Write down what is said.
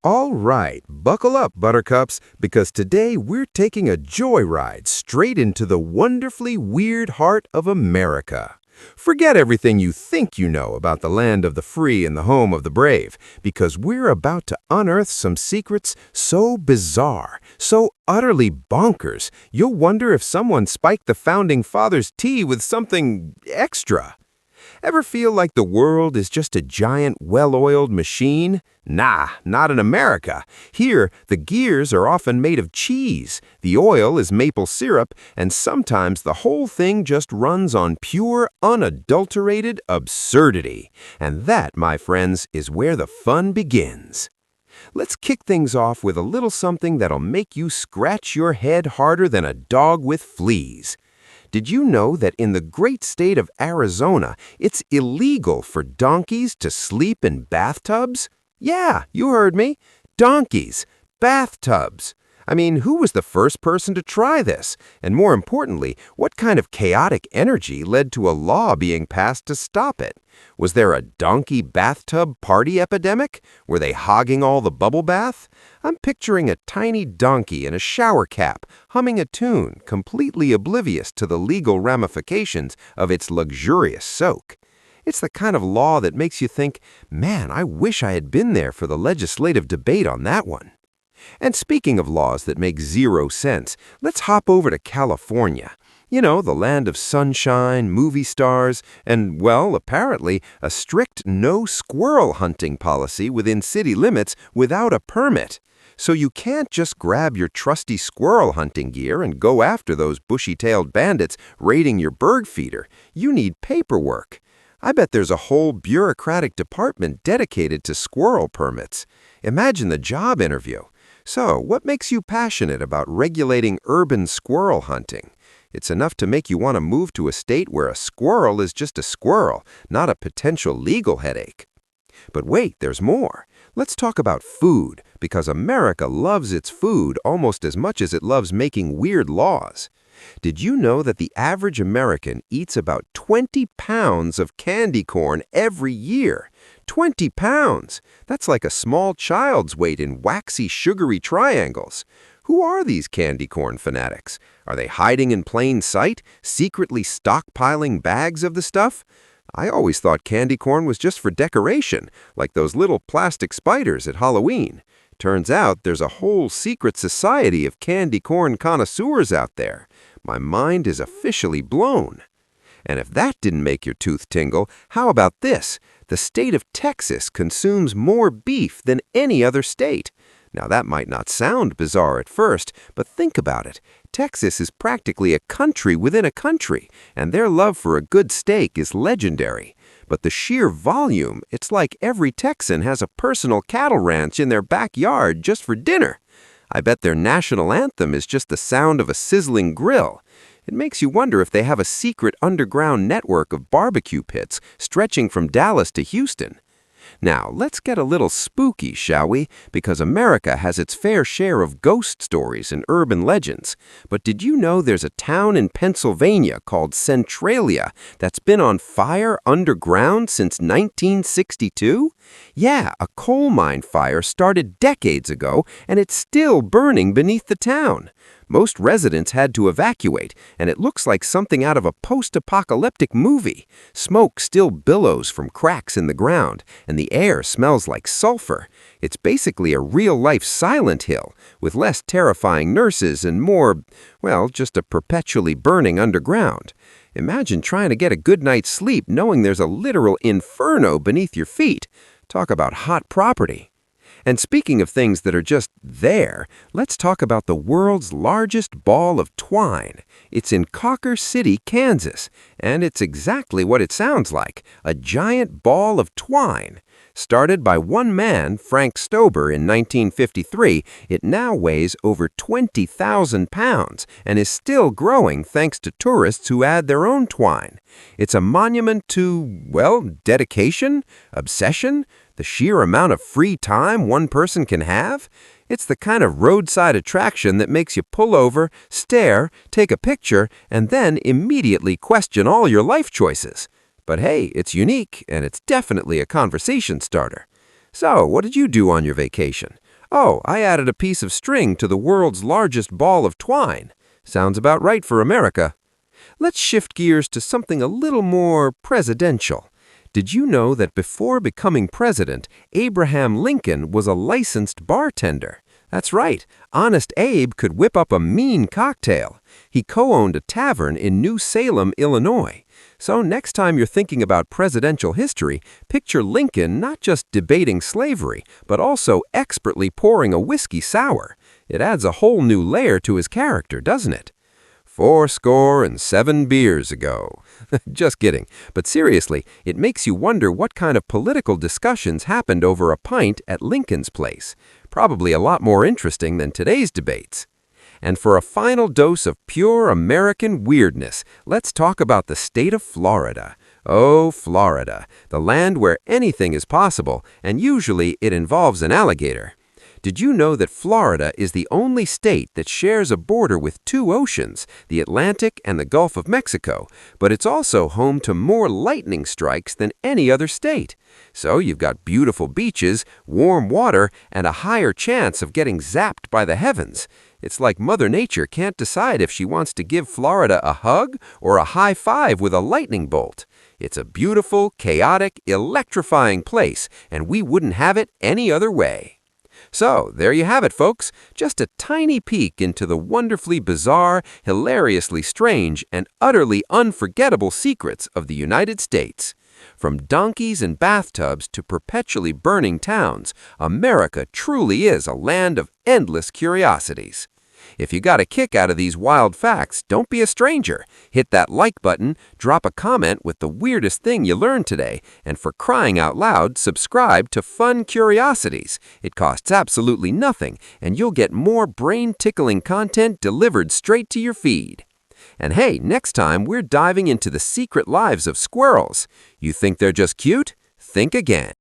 All right, buckle up, Buttercups, because today we're taking a joyride straight into the wonderfully weird heart of America. Forget everything you think you know about the land of the free and the home of the brave, because we're about to unearth some secrets so bizarre, so utterly bonkers, you'll wonder if someone spiked the Founding Fathers' tea with something extra. Ever feel like the world is just a giant, well-oiled machine? Nah, not in America. Here, the gears are often made of cheese, the oil is maple syrup, and sometimes the whole thing just runs on pure, unadulterated absurdity. And that, my friends, is where the fun begins. Let's kick things off with a little something that'll make you scratch your head harder than a dog with fleas. Did you know that in the great state of Arizona, it's illegal for donkeys to sleep in bathtubs? Yeah, you heard me. Donkeys, bathtubs. I mean, who was the first person to try this? And more importantly, what kind of chaotic energy led to a law being passed to stop it? Was there a donkey bathtub party epidemic? Were they hogging all the bubble bath? I'm picturing a tiny donkey in a shower cap, humming a tune, completely oblivious to the legal ramifications of its luxurious soak. It's the kind of law that makes you think, man, I wish I had been there for the legislative debate on that one. And speaking of laws that make zero sense, let's hop over to California. You know, the land of sunshine, movie stars, and, well, apparently, a strict no squirrel hunting policy within city limits without a permit. So you can't just grab your trusty squirrel hunting gear and go after those bushy-tailed bandits raiding your bird feeder. You need paperwork. I bet there's a whole bureaucratic department dedicated to squirrel permits. Imagine the job interview. So, what makes you passionate about regulating urban squirrel hunting? It's enough to make you want to move to a state where a squirrel is just a squirrel, not a potential legal headache. But wait, there's more. Let's talk about food, because America loves its food almost as much as it loves making weird laws. Did you know that the average American eats about 20 pounds of candy corn every year? 20 pounds! That's like a small child's weight in waxy, sugary triangles. Who are these candy corn fanatics? Are they hiding in plain sight, secretly stockpiling bags of the stuff? I always thought candy corn was just for decoration, like those little plastic spiders at Halloween. Turns out there's a whole secret society of candy corn connoisseurs out there. My mind is officially blown. And if that didn't make your tooth tingle, how about this? The state of Texas consumes more beef than any other state. Now, that might not sound bizarre at first, but think about it. Texas is practically a country within a country, and their love for a good steak is legendary. But the sheer volume, it's like every Texan has a personal cattle ranch in their backyard just for dinner. I bet their national anthem is just the sound of a sizzling grill. It makes you wonder if they have a secret underground network of barbecue pits stretching from Dallas to Houston. Now, let's get a little spooky, shall we? Because America has its fair share of ghost stories and urban legends. But did you know there's a town in Pennsylvania called Centralia that's been on fire underground since 1962? Yeah, a coal mine fire started decades ago, and it's still burning beneath the town. Most residents had to evacuate, and it looks like something out of a post-apocalyptic movie. Smoke still billows from cracks in the ground, and the air smells like sulfur. It's basically a real-life Silent Hill, with less terrifying nurses and more, well, just a perpetually burning underground. Imagine trying to get a good night's sleep knowing there's a literal inferno beneath your feet. Talk about hot property. And speaking of things that are just there, let's talk about the world's largest ball of twine. It's in Cocker City, Kansas, and it's exactly what it sounds like, a giant ball of twine. Started by one man, Frank Stober, in 1953, it now weighs over 20,000 pounds and is still growing thanks to tourists who add their own twine. It's a monument to, well, dedication, obsession, the sheer amount of free time one person can have. It's the kind of roadside attraction that makes you pull over, stare, take a picture, and then immediately question all your life choices. But hey, it's unique, and it's definitely a conversation starter. So, what did you do on your vacation? Oh, I added a piece of string to the world's largest ball of twine. Sounds about right for America. Let's shift gears to something a little more presidential. Did you know that before becoming president, Abraham Lincoln was a licensed bartender? That's right, Honest Abe could whip up a mean cocktail. He co-owned a tavern in New Salem, Illinois. So next time you're thinking about presidential history, picture Lincoln not just debating slavery, but also expertly pouring a whiskey sour. It adds a whole new layer to his character, doesn't it? 7 beers ago. Just kidding. But seriously, it makes you wonder what kind of political discussions happened over a pint at Lincoln's place. Probably a lot more interesting than today's debates. And for a final dose of pure American weirdness, let's talk about the state of Florida. Oh, Florida, the land where anything is possible, and usually it involves an alligator. Did you know that Florida is the only state that shares a border with two oceans, the Atlantic and the Gulf of Mexico, but it's also home to more lightning strikes than any other state? So you've got beautiful beaches, warm water, and a higher chance of getting zapped by the heavens. It's like Mother Nature can't decide if she wants to give Florida a hug or a high five with a lightning bolt. It's a beautiful, chaotic, electrifying place, and we wouldn't have it any other way. So, there you have it, folks. Just a tiny peek into the wonderfully bizarre, hilariously strange, and utterly unforgettable secrets of the United States. From donkeys and bathtubs to perpetually burning towns, America truly is a land of endless curiosities. If you got a kick out of these wild facts, don't be a stranger. Hit that like button, drop a comment with the weirdest thing you learned today, and for crying out loud, subscribe to Fun Curiosities. It costs absolutely nothing, and you'll get more brain-tickling content delivered straight to your feed. And hey, next time we're diving into the secret lives of squirrels. You think they're just cute? Think again.